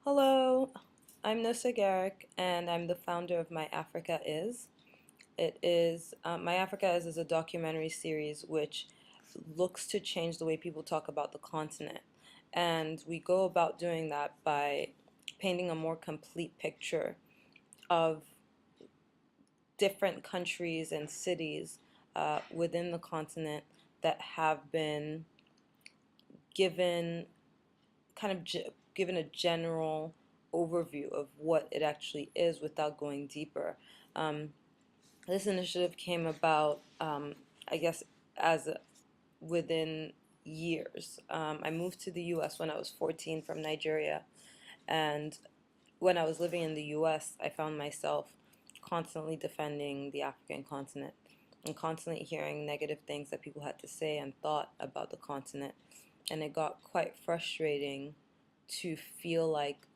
Hello, I'm Nosarieme Garrick, and I'm the founder of My Africa Is. It is My Africa is a documentary series which looks to change the way people talk about the continent, and we go about doing that by painting a more complete picture of different countries and cities within the continent that have been given given a general overview of what it actually is without going deeper. Um, this initiative came about, I guess, as within years. I moved to the U.S. when I was 14 from Nigeria, and when I was living in the U.S., I found myself constantly defending the African continent and constantly hearing negative things that people had to say and thought about the continent. And it got quite frustrating to feel like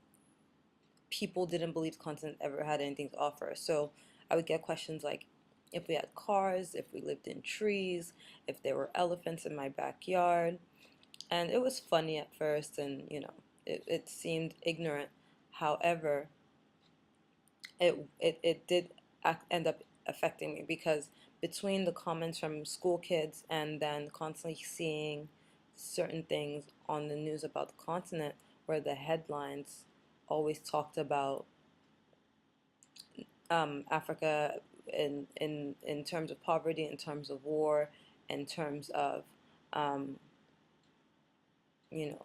people didn't believe the continent ever had anything to offer. So I would get questions like if we had cars, if we lived in trees, if there were elephants in my backyard. And it was funny at first, and it seemed ignorant. However, it did end up affecting me because between the comments from school kids and then constantly seeing certain things on the news about the continent where the headlines always talked about Africa in terms of poverty, in terms of war, in terms of um, you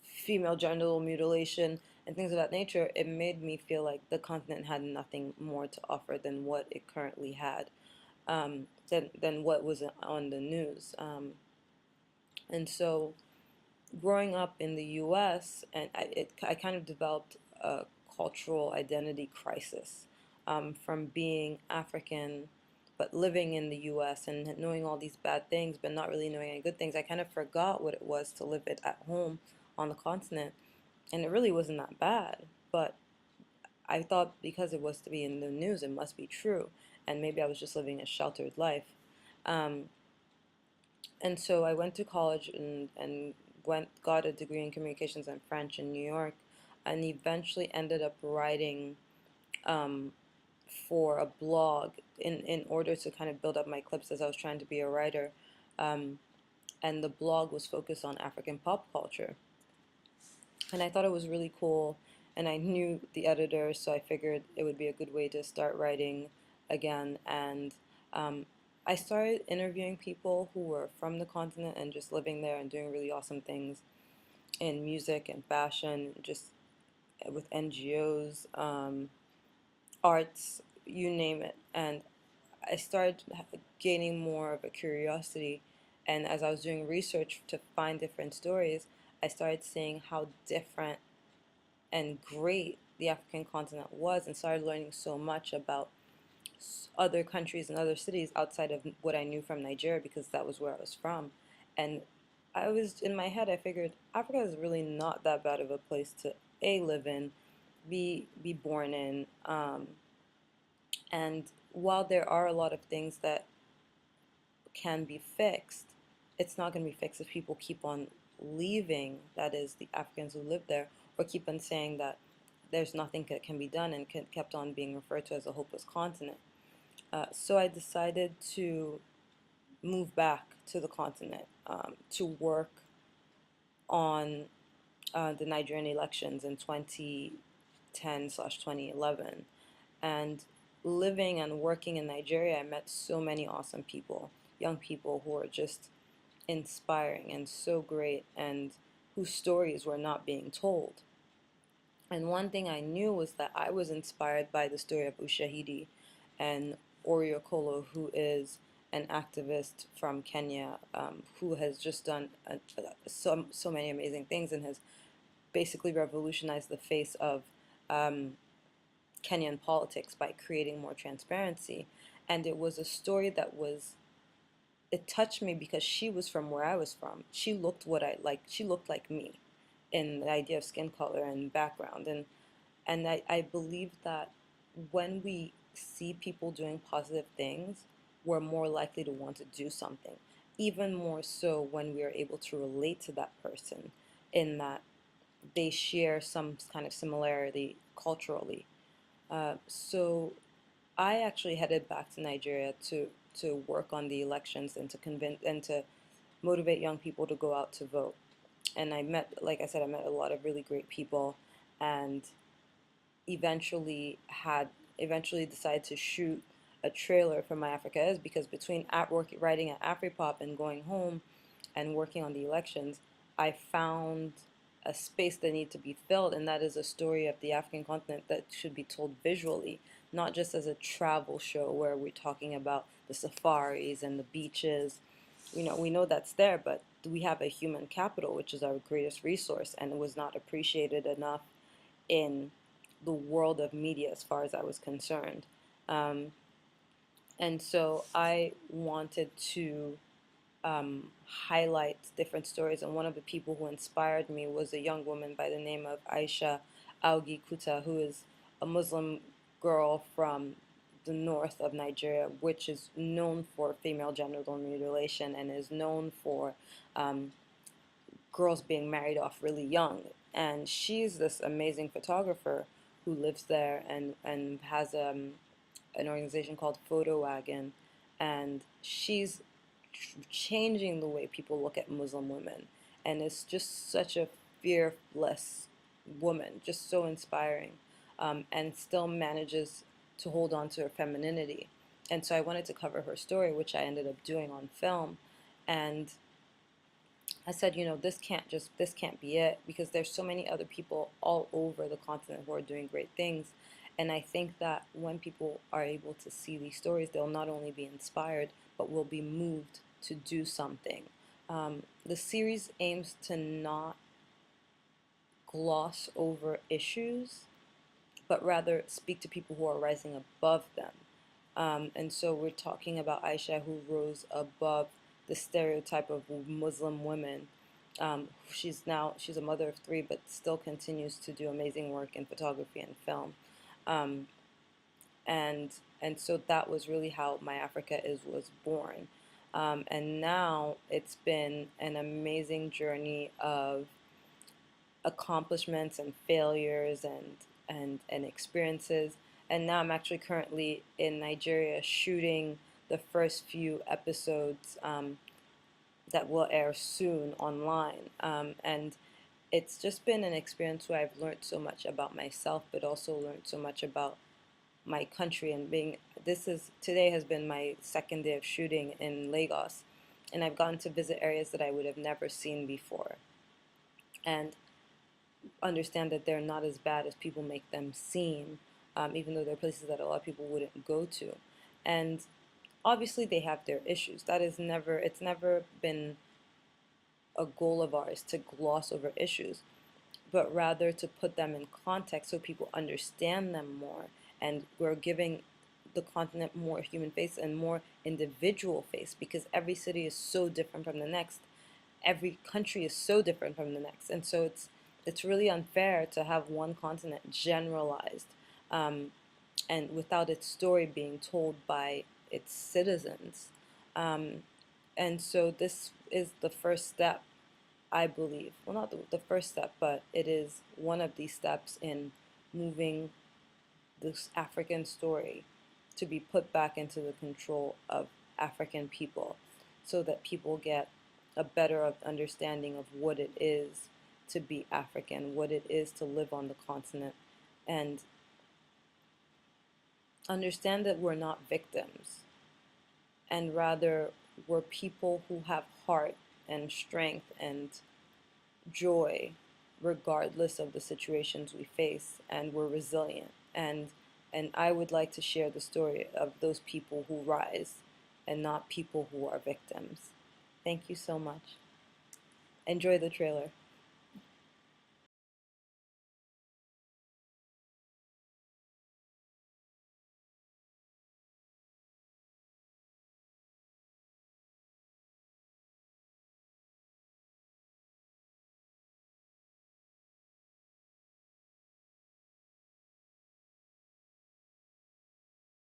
female genital mutilation and things of that nature, it made me feel like the continent had nothing more to offer than what it currently had, than what was on the news. And so, growing up in the U.S., and I kind of developed a cultural identity crisis from being African but living in the US and knowing all these bad things but not really knowing any good things. I kind of forgot what it was to live it at home on the continent, and it really wasn't that bad. But I thought because it was to be in the news, it must be true, and maybe I was just living a sheltered life. Um, and so I went to college and got a degree in communications and French in New York, and eventually ended up writing um, for a blog in order to kind of build up my clips as I was trying to be a writer. Um, and the blog was focused on African pop culture. And I thought it was really cool. And I knew the editor, so I figured it would be a good way to start writing again. And um, I started interviewing people who were from the continent and just living there and doing really awesome things in music and fashion, just with NGOs, arts, you name it. And I started gaining more of a curiosity. And as I was doing research to find different stories, I started seeing how different and great the African continent was, and started learning so much about other countries and other cities outside of what I knew from Nigeria because that was where I was from. And I was in my head, I figured Africa is really not that bad of a place to live in, be born in, and while there are a lot of things that can be fixed, it's not going to be fixed if people keep on leaving, that is, the Africans who live there, or keep on saying that there's nothing that can be done and kept on being referred to as a hopeless continent. So I decided to move back to the continent to work on the Nigerian elections in 2010/2011. And living and working in Nigeria, I met so many awesome people, young people who are just inspiring and so great, and whose stories were not being told. And one thing I knew was that I was inspired by the story of Ushahidi and Oriokolo, who is an activist from Kenya, who has just done so many amazing things and has basically revolutionized the face of Kenyan politics by creating more transparency. And it was a story that it touched me because she was from where I was from. She looked what I like. She looked like me in the idea of skin color and background. And I believe that when we see people doing positive things, we're more likely to want to do something. Even more so when we are able to relate to that person in that they share some kind of similarity culturally. So I actually headed back to Nigeria to work on the elections and to convince and to motivate young people to go out to vote. And I met, like I said, I met a lot of really great people, and eventually had eventually decided to shoot a trailer for My Africa Is, because between at work writing at AfriPop and going home and working on the elections, I found a space that needed to be filled, and that is a story of the African continent that should be told visually, not just as a travel show where we're talking about the safaris and the beaches. We know that's there, but we have a human capital, which is our greatest resource, and it was not appreciated enough in the world of media as far as I was concerned. Um, and so I wanted to highlight different stories. And one of the people who inspired me was a young woman by the name of Aisha Augi Kuta, who is a Muslim girl from the north of Nigeria, which is known for female genital mutilation and is known for um, girls being married off really young. And she's this amazing photographer who lives there and has an organization called Photo Wagon. And she's changing the way people look at Muslim women. And it's just such a fearless woman, just so inspiring, and still manages to hold on to her femininity. And so I wanted to cover her story, which I ended up doing on film. And I said, this can't be it, because there's so many other people all over the continent who are doing great things. And I think that when people are able to see these stories, they'll not only be inspired, but will be moved to do something. The series aims to not gloss over issues, but rather speak to people who are rising above them. And so we're talking about Aisha, who rose above the stereotype of Muslim women. She's a mother of three, but still continues to do amazing work in photography and film. Um, and and so that was really how My Africa Is was born. And now it's been an amazing journey of accomplishments and failures and experiences. And now I'm actually currently in Nigeria shooting the first few episodes that will air soon online. And it's just been an experience where I've learned so much about myself, but also learned so much about my country. And today has been my second day of shooting in Lagos, and I've gotten to visit areas that I would have never seen before, and understand that they're not as bad as people make them seem, even though they're places that a lot of people wouldn't go to. And obviously they have their issues. It's never been a goal of ours to gloss over issues, but rather to put them in context so people understand them more. And we're giving the continent more human face and more individual face, because every city is so different from the next. Every country is so different from the next. And so it's really unfair to have one continent generalized, and without its story being told by its citizens. Um, and so this is the first step, I believe. Well, not the first step, but it is one of these steps in moving this African story to be put back into the control of African people, so that people get a better understanding of what it is to be African, what it is to live on the continent, and understand that we're not victims, and rather we're people who have heart and strength and joy regardless of the situations we face, and we're resilient. And I would like to share the story of those people who rise and not people who are victims. Thank you so much. Enjoy the trailer.